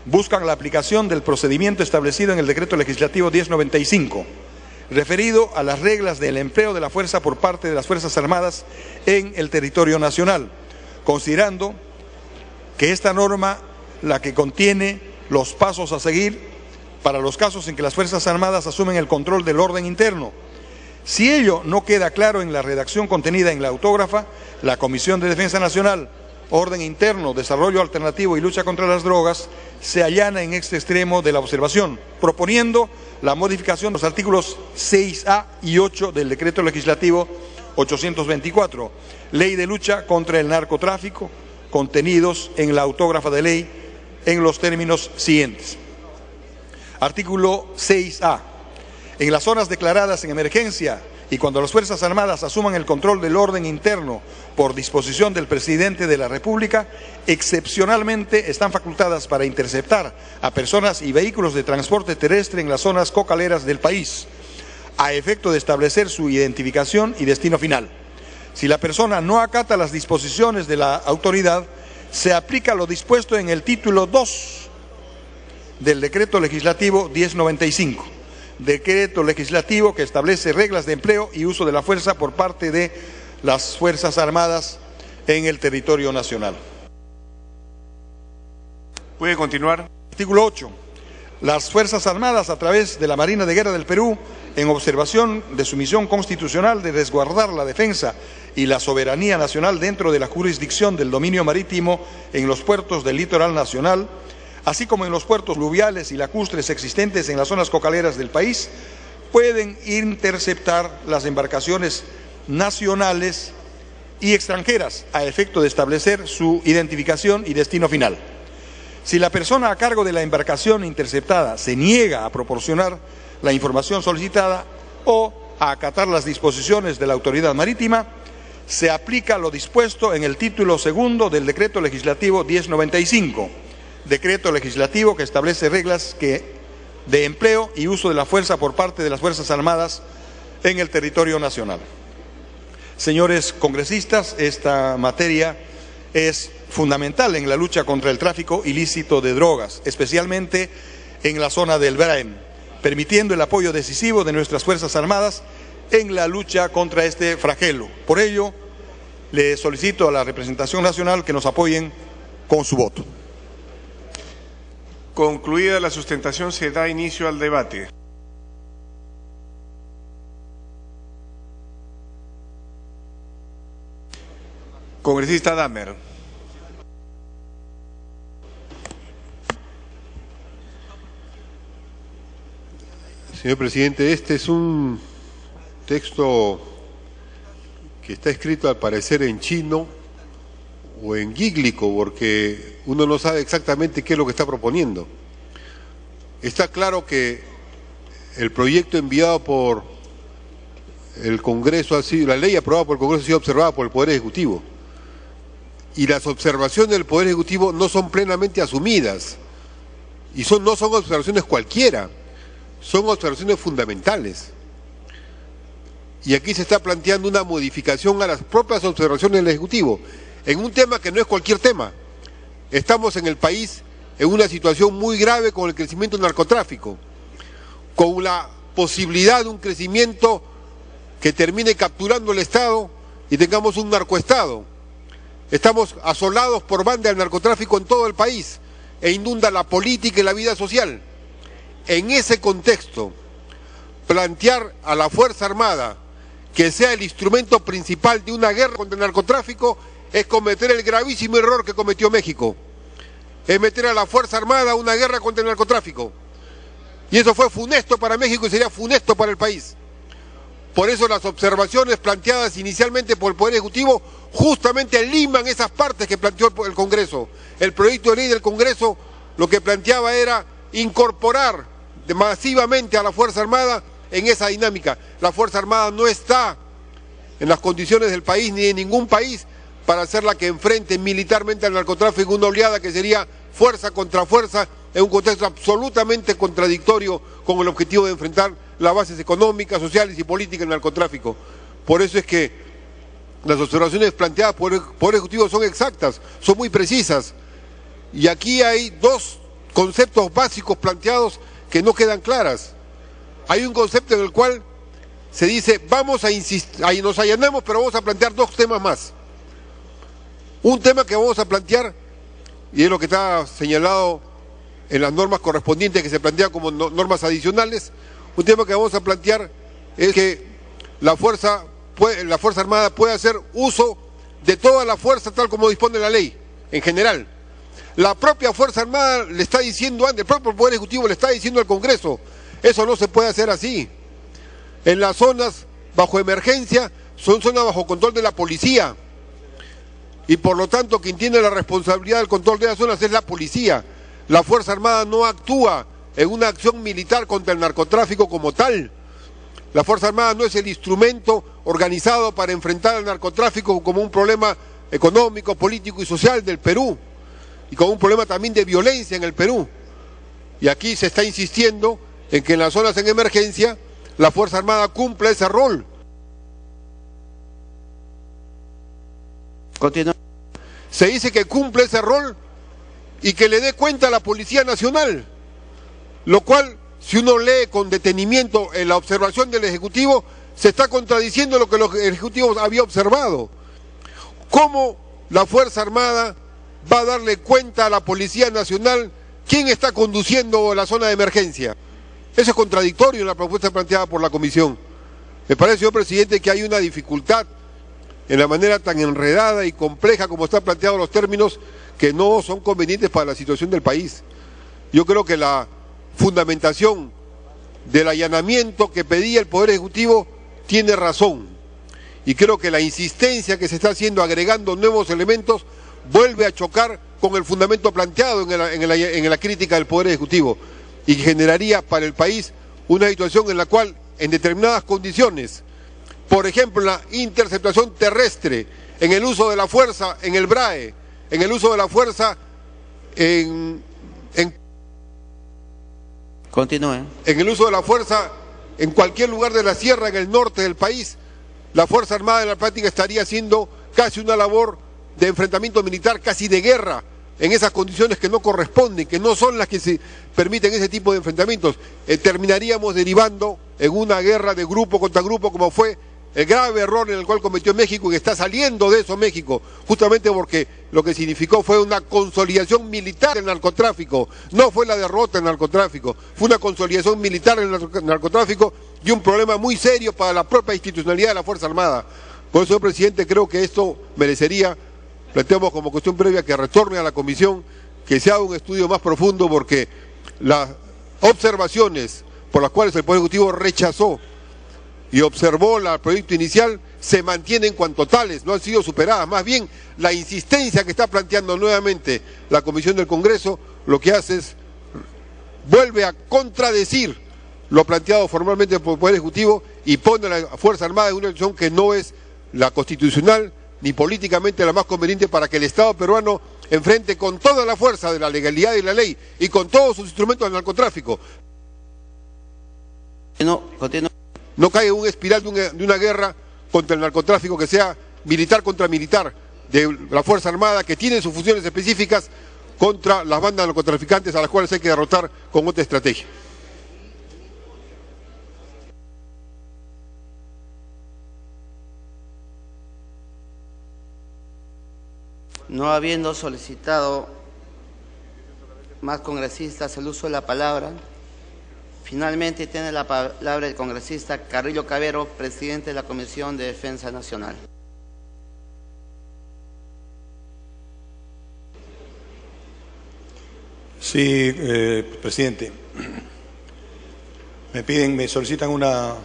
buscan la aplicación del procedimiento establecido en el Decreto Legislativo 1095, referido a las reglas del empleo de la fuerza por parte de las Fuerzas Armadas en el territorio nacional, considerando que esta norma, la que contiene los pasos a seguir para los casos en que las Fuerzas Armadas asumen el control del orden interno. Si ello no queda claro en la redacción contenida en la autógrafa, la Comisión de Defensa Nacional, Orden Interno, Desarrollo Alternativo y Lucha contra las Drogas se allana en este extremo de la observación, proponiendo la modificación de los artículos 6A y 8 del Decreto Legislativo 824, Ley de Lucha contra el Narcotráfico, contenidos en la autógrafa de ley en los términos siguientes. Artículo 6A. En las zonas declaradas en emergencia y cuando las Fuerzas Armadas asuman el control del orden interno por disposición del Presidente de la República, excepcionalmente están facultadas para interceptar a personas y vehículos de transporte terrestre en las zonas cocaleras del país, a efecto de establecer su identificación y destino final. Si la persona no acata las disposiciones de la autoridad, se aplica lo dispuesto en el título 2 del Decreto Legislativo 1095. Decreto legislativo que establece reglas de empleo y uso de la fuerza por parte de las Fuerzas Armadas en el territorio nacional. ¿Puede continuar? Artículo 8. Las Fuerzas Armadas, a través de la Marina de Guerra del Perú, en observación de su misión constitucional de resguardar la defensa y la soberanía nacional dentro de la jurisdicción del dominio marítimo en los puertos del litoral nacional, así como en los puertos fluviales y lacustres existentes en las zonas cocaleras del país, pueden interceptar las embarcaciones nacionales y extranjeras a efecto de establecer su identificación y destino final. Si la persona a cargo de la embarcación interceptada se niega a proporcionar la información solicitada o a acatar las disposiciones de la autoridad marítima, se aplica lo dispuesto en el título 2 del Decreto Legislativo 1095, Decreto legislativo que establece reglas de empleo y uso de la fuerza por parte de las Fuerzas Armadas en el territorio nacional. Señores congresistas, esta materia es fundamental en la lucha contra el tráfico ilícito de drogas, especialmente en la zona del Braem, permitiendo el apoyo decisivo de nuestras Fuerzas Armadas en la lucha contra este flagelo. Por ello, le solicito a la representación nacional que nos apoyen con su voto. Concluida la sustentación, se da inicio al debate. Congresista Damer. Señor presidente, este es un texto que está escrito al parecer en chino o en gíglico, porque uno no sabe exactamente qué es lo que está proponiendo. Está claro que el proyecto enviado por el Congreso ha sido, la ley aprobada por el Congreso ha sido observada por el Poder Ejecutivo. y las observaciones del Poder Ejecutivo no son plenamente asumidas. Y no son observaciones cualquiera, son observaciones fundamentales. Y aquí se está planteando una modificación a las propias observaciones del Ejecutivo, en un tema que no es cualquier tema. Estamos en el país en una situación muy grave con el crecimiento del narcotráfico, con la posibilidad de un crecimiento que termine capturando el Estado y tengamos un narcoestado. Estamos asolados por banda del narcotráfico en todo el país e inunda la política y la vida social. En ese contexto, plantear a la Fuerza Armada que sea el instrumento principal de una guerra contra el narcotráfico es cometer el gravísimo error que cometió México. Es meter a la Fuerza Armada a una guerra contra el narcotráfico. Y eso fue funesto para México y sería funesto para el país. Por eso las observaciones planteadas inicialmente por el Poder Ejecutivo justamente liman esas partes que planteó el Congreso. El proyecto de ley del Congreso lo que planteaba era incorporar masivamente a la Fuerza Armada en esa dinámica. La Fuerza Armada no está en las condiciones del país ni de ningún país para ser la que enfrente militarmente al narcotráfico, una oleada que sería fuerza contra fuerza en un contexto absolutamente contradictorio con el objetivo de enfrentar las bases económicas, sociales y políticas del narcotráfico. Por eso es que las observaciones planteadas por el Poder Ejecutivo son exactas, son muy precisas. Y aquí hay dos conceptos básicos planteados que no quedan claras. Hay un concepto en el cual se dice, vamos a insistir, ahí nos allanamos, pero vamos a plantear dos temas más. Un tema que vamos a plantear, y es lo que está señalado en las normas correspondientes que se plantean como normas adicionales, un tema que vamos a plantear es que la Fuerza Armada puede hacer uso de toda la fuerza tal como dispone la ley, en general. La propia Fuerza Armada le está diciendo antes, el propio Poder Ejecutivo le está diciendo al Congreso, eso no se puede hacer así. En las zonas bajo emergencia son zonas bajo control de la policía y por lo tanto quien tiene la responsabilidad del control de las zonas es la policía. La Fuerza Armada no actúa en una acción militar contra el narcotráfico como tal. La Fuerza Armada no es el instrumento organizado para enfrentar al narcotráfico como un problema económico, político y social del Perú y como un problema también de violencia en el Perú. Y aquí se está insistiendo en que en las zonas en emergencia la Fuerza Armada cumpla ese rol. Continúa. Se dice que cumple ese rol y que le dé cuenta a la Policía Nacional, lo cual, si uno lee con detenimiento en la observación del Ejecutivo, se está contradiciendo lo que el Ejecutivo había observado. ¿Cómo la Fuerza Armada va a darle cuenta a la Policía Nacional quién está conduciendo la zona de emergencia? Eso es contradictorio en la propuesta planteada por la Comisión. Me parece, señor presidente, que hay una dificultad en la manera tan enredada y compleja como están planteados los términos que no son convenientes para la situación del país. Yo creo que la fundamentación del allanamiento que pedía el Poder Ejecutivo tiene razón. Y creo que la insistencia que se está haciendo agregando nuevos elementos vuelve a chocar con el fundamento planteado en la crítica del Poder Ejecutivo y generaría para el país una situación en la cual en determinadas condiciones, por ejemplo en la interceptación terrestre, en el uso de la fuerza en el BRAE, en el uso de la fuerza Continúe. En el uso de la fuerza en cualquier lugar de la sierra, en el norte del país, la Fuerza Armada en la práctica estaría haciendo casi una labor de enfrentamiento militar, casi de guerra, en esas condiciones que no corresponden, que no son las que se permiten ese tipo de enfrentamientos. Terminaríamos derivando en una guerra de grupo contra grupo, como fue el grave error en el cual cometió México, y que está saliendo de eso México, justamente porque lo que significó fue una consolidación militar del narcotráfico, no fue la derrota del narcotráfico, fue una consolidación militar del narcotráfico y un problema muy serio para la propia institucionalidad de la Fuerza Armada. Por eso, señor presidente, creo que esto merecería, planteamos como cuestión previa, que retorne a la Comisión, que se haga un estudio más profundo, porque las observaciones por las cuales el Poder Ejecutivo rechazó y observó el proyecto inicial se mantienen cuanto tales, no han sido superadas. Más bien, la insistencia que está planteando nuevamente la Comisión del Congreso lo que hace es, vuelve a contradecir lo planteado formalmente por el Poder Ejecutivo y pone a la Fuerza Armada en una situación que no es la constitucional, ni políticamente la más conveniente para que el Estado peruano enfrente con toda la fuerza de la legalidad y la ley y con todos sus instrumentos del narcotráfico. No caiga en un espiral de una guerra contra el narcotráfico que sea militar contra militar, de la Fuerza Armada, que tiene sus funciones específicas contra las bandas narcotraficantes a las cuales hay que derrotar con otra estrategia. No habiendo solicitado más congresistas el uso de la palabra, finalmente tiene la palabra el congresista Carrillo Cavero, presidente de la Comisión de Defensa Nacional. Sí, presidente. Me solicitan una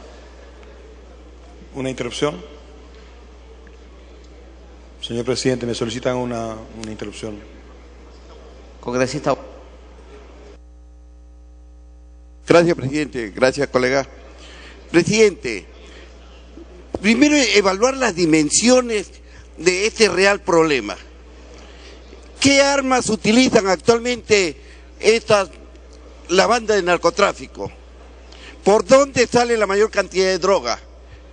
interrupción. Señor presidente, me solicitan una interrupción. Congresista. Gracias, presidente. Gracias, colega. Presidente, primero evaluar las dimensiones de este real problema. ¿Qué armas utilizan actualmente la banda de narcotráfico? ¿Por dónde sale la mayor cantidad de droga?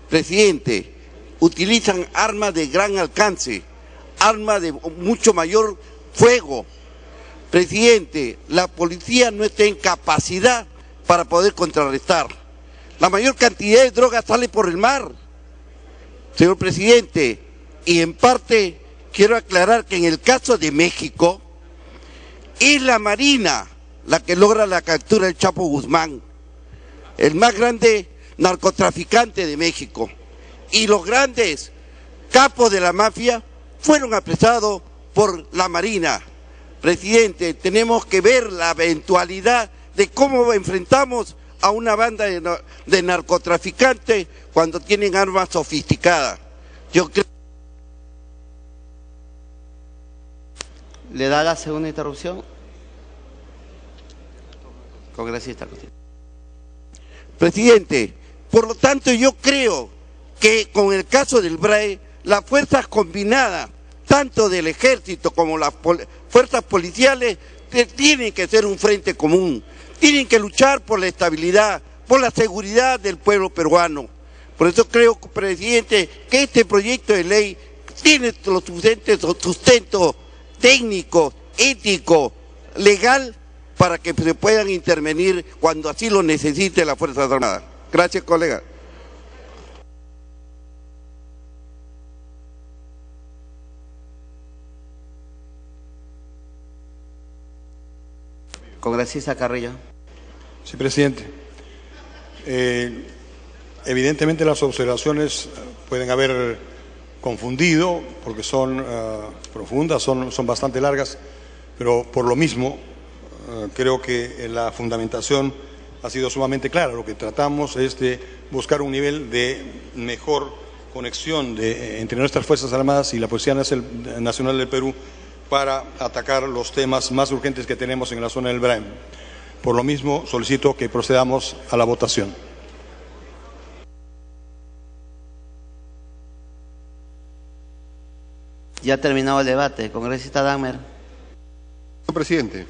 Presidente, utilizan armas de gran alcance, armas de mucho mayor fuego. Presidente, la policía no está en capacidad para poder contrarrestar. La mayor cantidad de droga sale por el mar, señor presidente, y en parte quiero aclarar que en el caso de México es la Marina la que logra la captura del Chapo Guzmán, el más grande narcotraficante de México, y los grandes capos de la mafia fueron apresados por la Marina. Presidente, tenemos que ver la eventualidad de cómo enfrentamos a una banda de narcotraficantes cuando tienen armas sofisticadas. Yo creo... ¿Le da la segunda interrupción? Congresista. Presidente, por lo tanto yo creo que con el caso del BRAE, las fuerzas combinadas, tanto del ejército como las fuerzas policiales, tienen que ser un frente común, tienen que luchar por la estabilidad, por la seguridad del pueblo peruano. Por eso creo, presidente, que este proyecto de ley tiene los suficientes sustentos técnico, ético, legal, para que se puedan intervenir cuando así lo necesite las Fuerzas Armadas. Gracias, colega. Congresista Carrillo. Sí, presidente. Evidentemente las observaciones pueden haber confundido porque son profundas, son bastante largas, pero por lo mismo creo que la fundamentación ha sido sumamente clara. Lo que tratamos es de buscar un nivel de mejor conexión entre nuestras Fuerzas Armadas y la Policía Nacional del Perú para atacar los temas más urgentes que tenemos en la zona del BRAEM. Por lo mismo, solicito que procedamos a la votación. Ya ha terminado el debate. Congresista Dahmer. Señor presidente,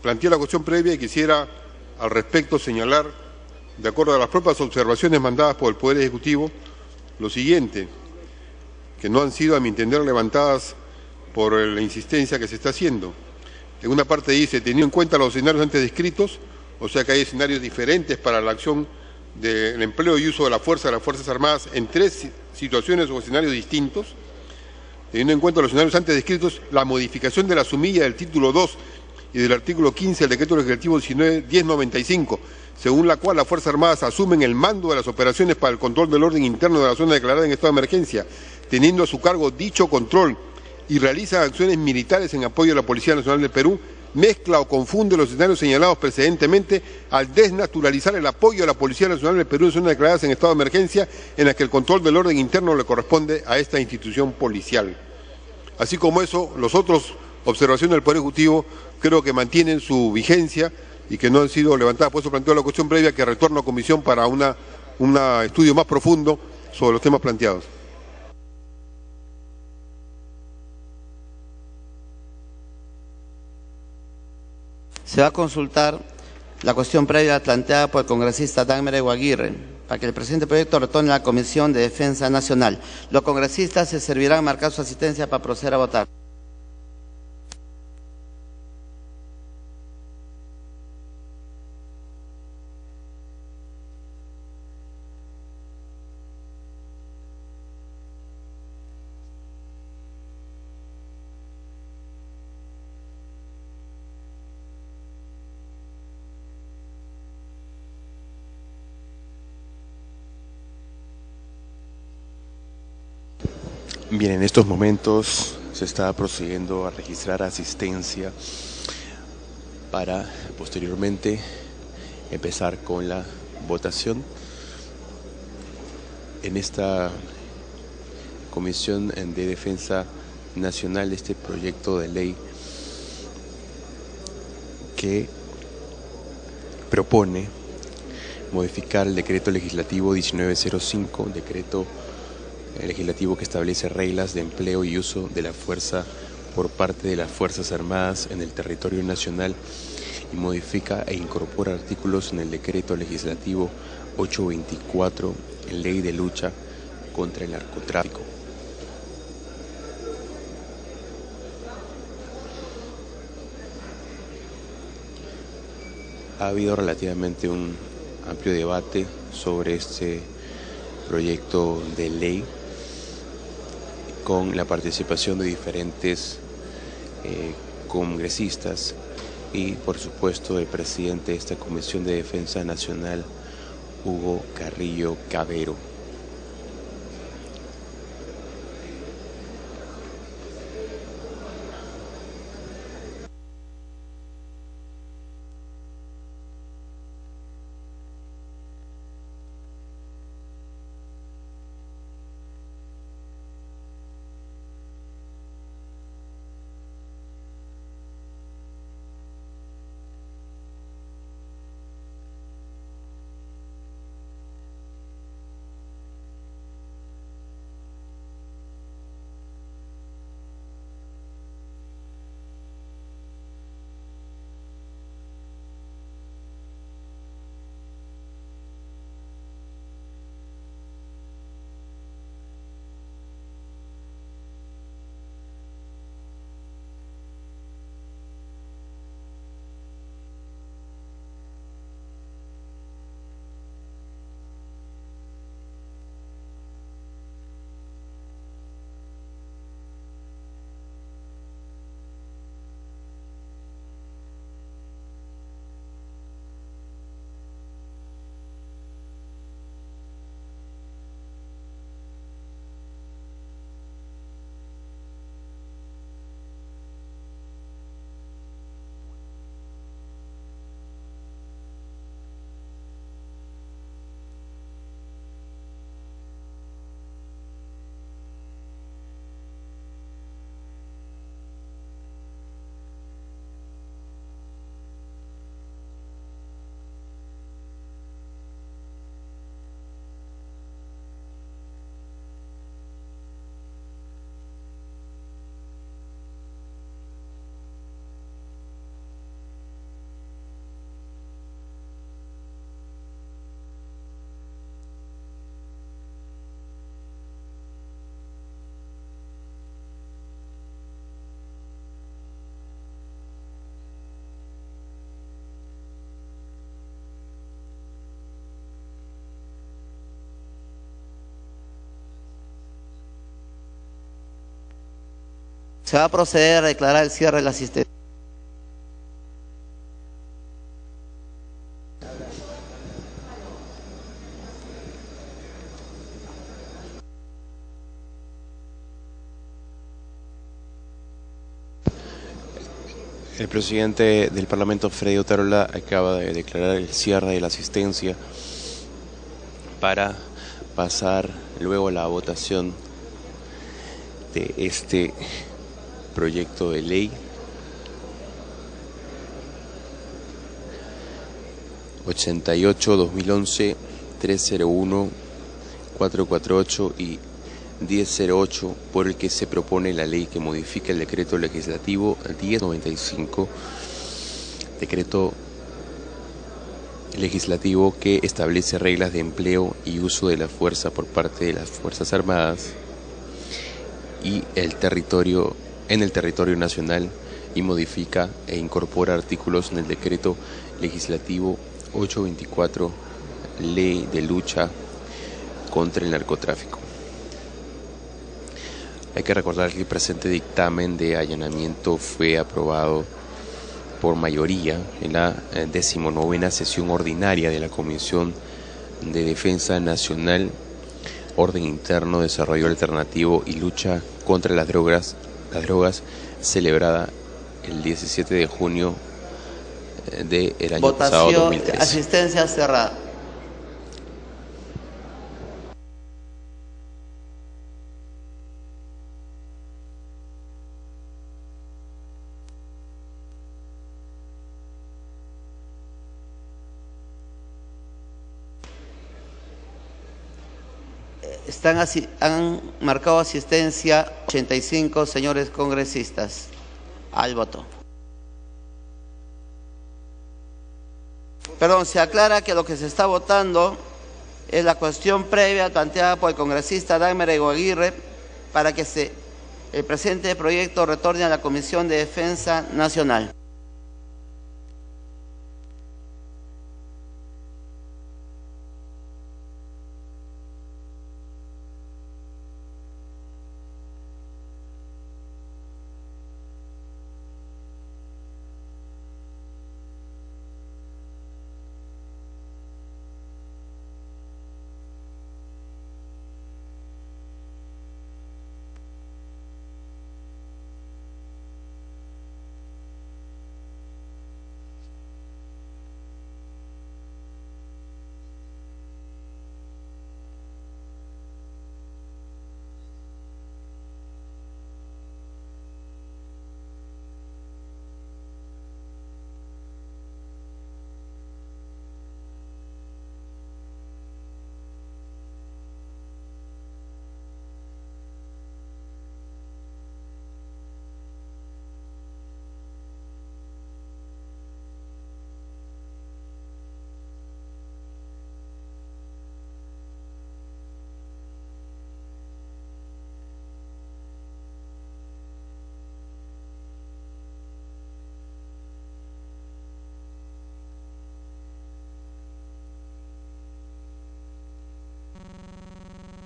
planteé la cuestión previa y quisiera al respecto señalar, de acuerdo a las propias observaciones mandadas por el Poder Ejecutivo, lo siguiente, que no han sido, a mi entender, levantadas por la insistencia que se está haciendo. En una parte dice, teniendo en cuenta los escenarios antes descritos, o sea que hay escenarios diferentes para la acción del empleo y uso de la fuerza de las Fuerzas Armadas en tres situaciones o escenarios distintos. Teniendo en cuenta los escenarios antes descritos, la modificación de la sumilla del título 2 y del artículo 15 del decreto legislativo 1095, según la cual las Fuerzas Armadas asumen el mando de las operaciones para el control del orden interno de la zona declarada en estado de emergencia, teniendo a su cargo dicho control y realizan acciones militares en apoyo a la Policía Nacional del Perú, mezcla o confunde los escenarios señalados precedentemente al desnaturalizar el apoyo a la Policía Nacional del Perú en zonas declaradas en estado de emergencia en las que el control del orden interno le corresponde a esta institución policial. Así como eso, los otros observaciones del Poder Ejecutivo creo que mantienen su vigencia y que no han sido levantadas. Por eso planteo la cuestión previa que retorno a comisión para un estudio más profundo sobre los temas planteados. Se va a consultar la cuestión previa planteada por el congresista Dagmar Aguirre para que el presente proyecto retorne a la Comisión de Defensa Nacional. Los congresistas se servirán marcar su asistencia para proceder a votar. Bien, en estos momentos se está procediendo a registrar asistencia para posteriormente empezar con la votación. En esta Comisión de Defensa Nacional, este proyecto de ley que propone modificar el decreto legislativo 1905, decreto legislativo que establece reglas de empleo y uso de la fuerza por parte de las Fuerzas Armadas en el territorio nacional y modifica e incorpora artículos en el decreto legislativo 824, en ley de lucha contra el narcotráfico. Ha habido relativamente un amplio debate sobre este proyecto de ley, con la participación de diferentes congresistas y, por supuesto, el presidente de esta Comisión de Defensa Nacional, Hugo Carrillo Cavero. Se va a proceder a declarar el cierre de la asistencia. El presidente del Parlamento, Freddy Otárola, acaba de declarar el cierre de la asistencia para pasar luego a la votación de este proyecto de ley 88-2011, 301, 448 y 1008, por el que se propone la ley que modifica el decreto legislativo 1095 decreto legislativo que establece reglas de empleo y uso de la fuerza por parte de las Fuerzas Armadas y en el territorio nacional, y modifica e incorpora artículos en el decreto legislativo 824, Ley de Lucha contra el Narcotráfico. Hay que recordar que el presente dictamen de allanamiento fue aprobado por mayoría en la 19ª sesión ordinaria de la Comisión de Defensa Nacional, Orden Interno, Desarrollo Alternativo y Lucha contra las drogas celebrada el 17 de junio del año pasado, 2013. Asistencia cerrada. Han marcado asistencia 85 señores congresistas al voto. Perdón, se aclara que lo que se está votando es la cuestión previa planteada por el congresista Dagmar Aguirre para que el presente proyecto retorne a la Comisión de Defensa Nacional.